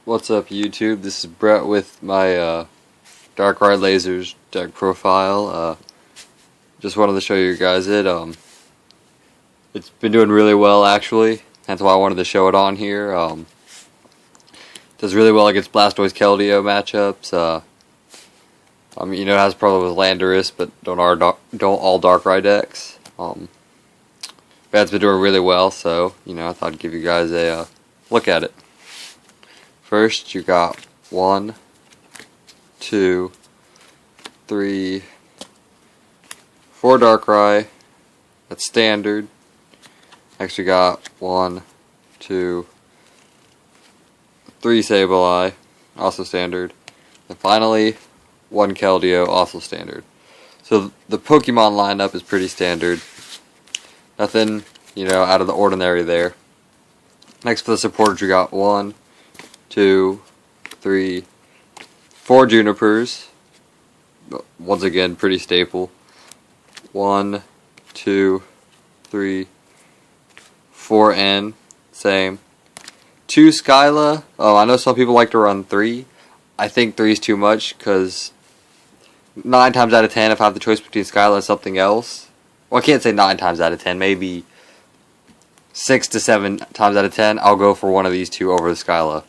What's up, YouTube? This is Brett with my Darkai Lasers deck profile. Just wanted to show you guys it. It's been doing really well, actually. That's why I wanted to show it on here. Does really well against Blastoise Keldeo matchups. It has problems with Landorus, but don't all Darkrai decks. It's been doing really well, so I thought I'd give you guys a look at it. First, you got 1, 2, 3, 4 Darkrai. That's standard. Next, we got 1, 2, 3 Sableye, also standard. And finally, 1 Keldeo, also standard. So the Pokemon lineup is pretty standard. Nothing, out of the ordinary there. Next, for the supporters, we got 1, 2, 3, 4 Junipers. Once again, pretty staple. 1, 2, 3, 4 N. Same. 2 Skyla. Oh, I know some people like to run 3. I think 3 is too much because 9 times out of 10, if I have the choice between Skyla and something else, well, I can't say 9 times out of 10, maybe 6 to 7 times out of 10, I'll go for one of these two over the Skyla.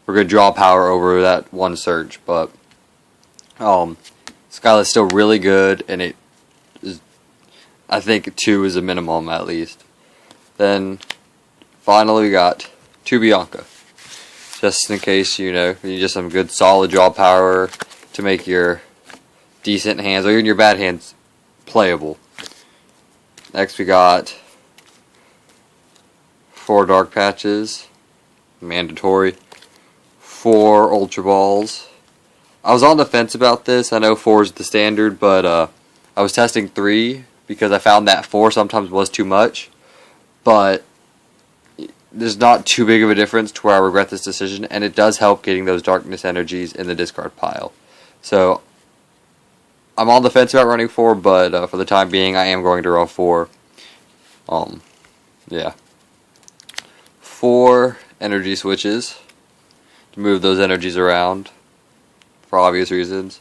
We're going to draw power over that one search, but Skyla is still really good, and I think 2 is a minimum at least. Then finally we got 2 Bianca, just in case you need just some good solid draw power to make your decent hands or even your bad hands playable. Next we got 4 Dark Patches, mandatory. 4 Ultra Balls. I was on the fence about this. I know 4 is the standard, but I was testing 3 because I found that 4 sometimes was too much. But there's not too big of a difference to where I regret this decision, and it does help getting those darkness energies in the discard pile. So I'm on the fence about running 4, but for the time being, I am going to run 4. Yeah. 4 energy switches to move those energies around for obvious reasons.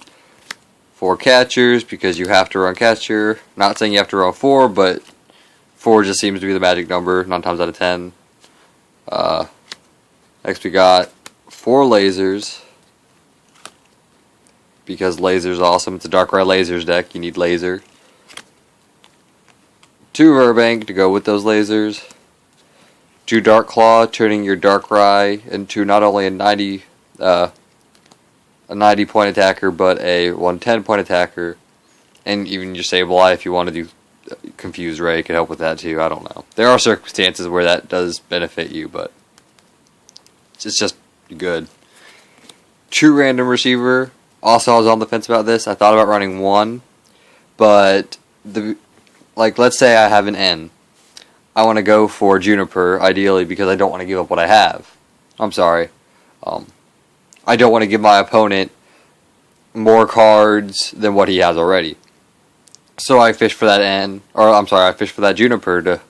4 catchers because you have to run catcher. Not saying you have to run 4, but 4 just seems to be the magic number 9 times out of 10. Next we got 4 lasers because laser's awesome. It's a Darkrai lasers deck. You need laser. 2 Verbank to go with those lasers. 2 Dark Claw, turning your Darkrai into not only a 90 point attacker, but a 110 point attacker, and even your Sableye if you want to do Confused Ray could help with that too. I don't know. There are circumstances where that does benefit you, but it's just good. True Random Receiver. Also, I was on the fence about this. I thought about running 1, but let's say I have an N. I want to go for Juniper, ideally, because I don't want to give up what I have. I'm sorry. I don't want to give my opponent more cards than what he has already. So I fish for that N, I fish for that Juniper to,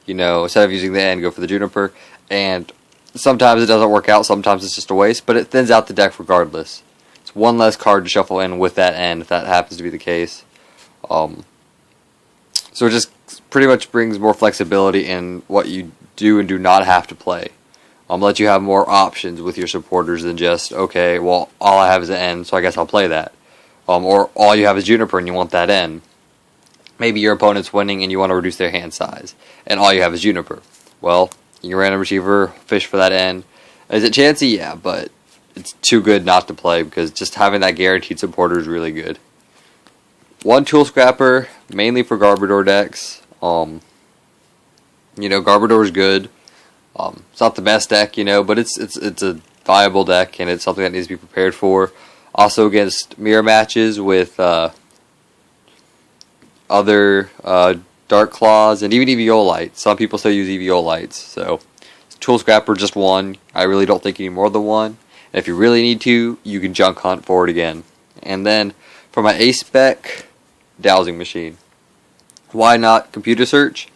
instead of using the N, go for the Juniper. And sometimes it doesn't work out, sometimes it's just a waste, but it thins out the deck regardless. It's one less card to shuffle in with that N, if that happens to be the case. So it just pretty much brings more flexibility in what you do and do not have to play. Let you have more options with your supporters than just, okay, well, all I have is an N, so I guess I'll play that. Or all you have is Juniper and you want that N. Maybe your opponent's winning and you want to reduce their hand size, and all you have is Juniper. Well, your random receiver, fish for that N. Is it chancy? Yeah, but it's too good not to play because just having that guaranteed supporter is really good. 1 Tool Scrapper, mainly for Garbodor decks. Garbodor is good. It's not the best deck, but it's a viable deck, and it's something that needs to be prepared for. Also against mirror matches with other Dark Claws and even Eviolite. Some people still use Eviolites, so Tool Scrapper just 1. I really don't think you need more than 1. And if you really need to, you can junk hunt for it again. And then for my A-Spec, Dowsing Machine. Why not computer search?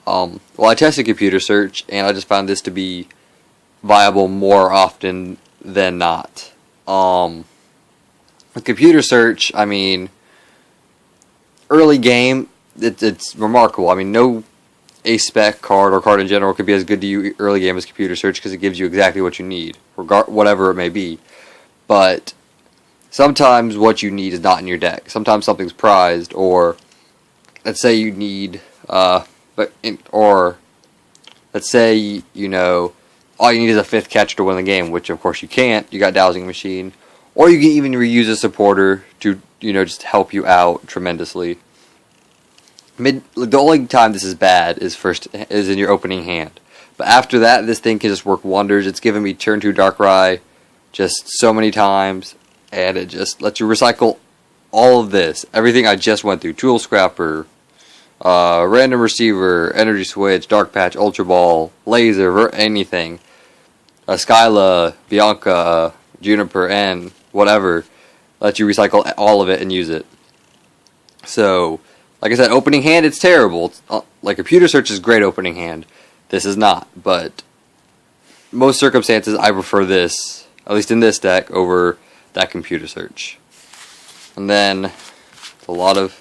Well, I tested computer search, and I just found this to be viable more often than not. With computer search, I mean, early game, it's remarkable. I mean, no A-spec card or card in general could be as good to you early game as computer search, because it gives you exactly what you need, whatever it may be. But sometimes what you need is not in your deck. Sometimes something's prized, or let's say you need, or let's say, you know, all you need is a 5th catcher to win the game, which of course you can't. You got Dowsing Machine. Or you can even reuse a supporter to, you know, just help you out tremendously. The only time this is bad is in your opening hand. But after that, this thing can just work wonders. It's given me turn 2 Darkrai just so many times, and it just lets you recycle all of this. Everything I just went through. Tool Scrapper, Random Receiver, Energy Switch, Dark Patch, Ultra Ball, Laser, anything. Skyla, Bianca, Juniper, and whatever. Let you recycle all of it and use it. So, like I said, opening hand, it's terrible. It's, like, computer search is great opening hand. This is not. But most circumstances, I prefer this, at least in this deck, over that computer search. And then, a lot of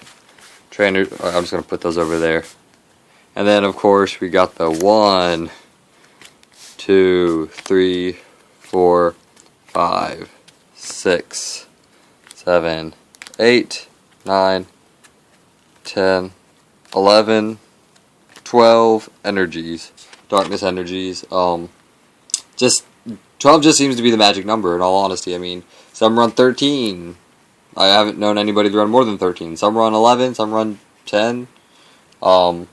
trainers. I'm just going to put those over there. And then, of course, we got the 1, 2, 3, 4, 5, 6, 7, 8, 9, 10, 11, 12 energies, darkness energies. Just 12 just seems to be the magic number, in all honesty. I mean, some run 13. I haven't known anybody to run more than 13. Some run 11, some run 10. But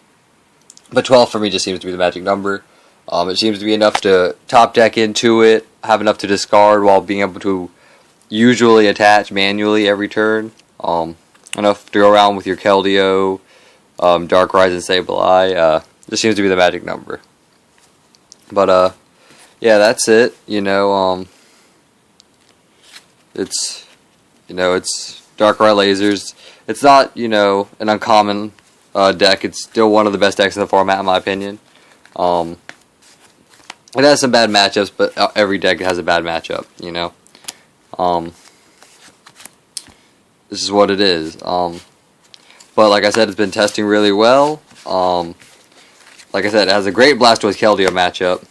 12 for me just seems to be the magic number. It seems to be enough to top deck into it, have enough to discard while being able to usually attach manually every turn. Enough to go around with your Keldeo, Darkrai, and Sableye. Just seems to be the magic number. But, yeah, that's it. You know, it's Darkrai Lasers. It's not, you know, an uncommon deck. It's still one of the best decks in the format, in my opinion. It has some bad matchups, but every deck has a bad matchup, you know. This is what it is. But like I said, it's been testing really well. Like I said, it has a great Blastoise Keldeo matchup.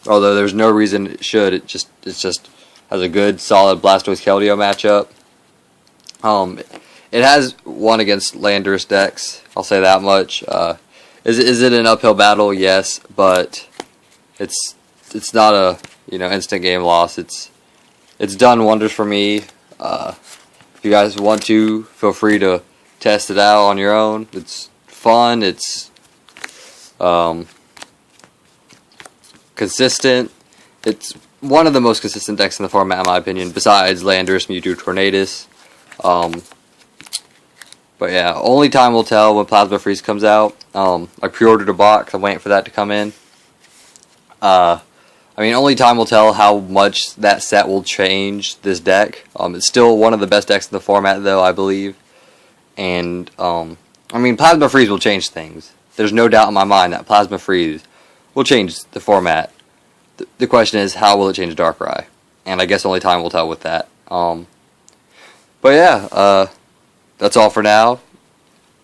Although there's no reason it should. It just has a good, solid Blastoise Keldeo matchup. It has won against Landorus decks. I'll say that much. Is it an uphill battle? Yes, but it's not a, you know, instant game loss. It's done wonders for me. If you guys want to, feel free to test it out on your own. It's fun. It's consistent. It's one of the most consistent decks in the format, in my opinion, besides Landorus, Mewtwo, Tornadus. But yeah, only time will tell when Plasma Freeze comes out. I pre-ordered a box. I'm waiting for that to come in. I mean, only time will tell how much that set will change this deck. It's still one of the best decks in the format, though, I believe. And, I mean, Plasma Freeze will change things. There's no doubt in my mind that Plasma Freeze will change the format. The question is, how will it change Darkrai? And I guess only time will tell with that. But yeah, that's all for now.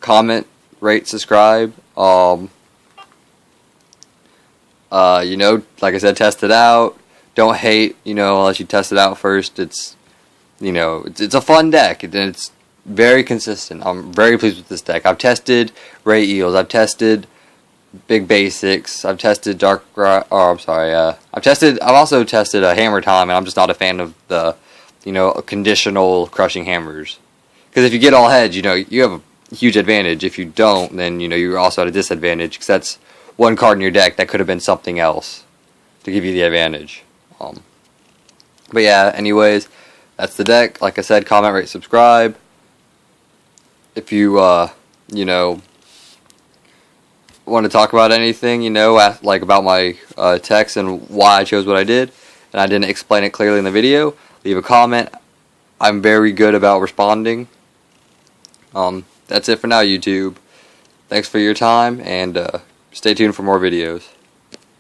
Comment, rate, subscribe. You know, like I said, test it out. Don't hate, you know, unless you test it out first. It's, you know, it's a fun deck, and it's very consistent. I'm very pleased with this deck. I've tested Ray Eels. I've tested Big Basics. I've tested Darkrai. Oh, I'm sorry. I've also tested Hammer Time, and I'm just not a fan of the, you know, conditional crushing hammers. Because if you get all heads, you know, you have a huge advantage. If you don't, then, you know, you're also at a disadvantage, because that's one card in your deck that could have been something else to give you the advantage. But yeah, anyways, that's the deck. Like I said, comment, rate, subscribe. If you, you know, want to talk about anything, you know, like about my text and why I chose what I did, and I didn't explain it clearly in the video, leave a comment. I'm very good about responding. That's it for now, YouTube. Thanks for your time, and stay tuned for more videos.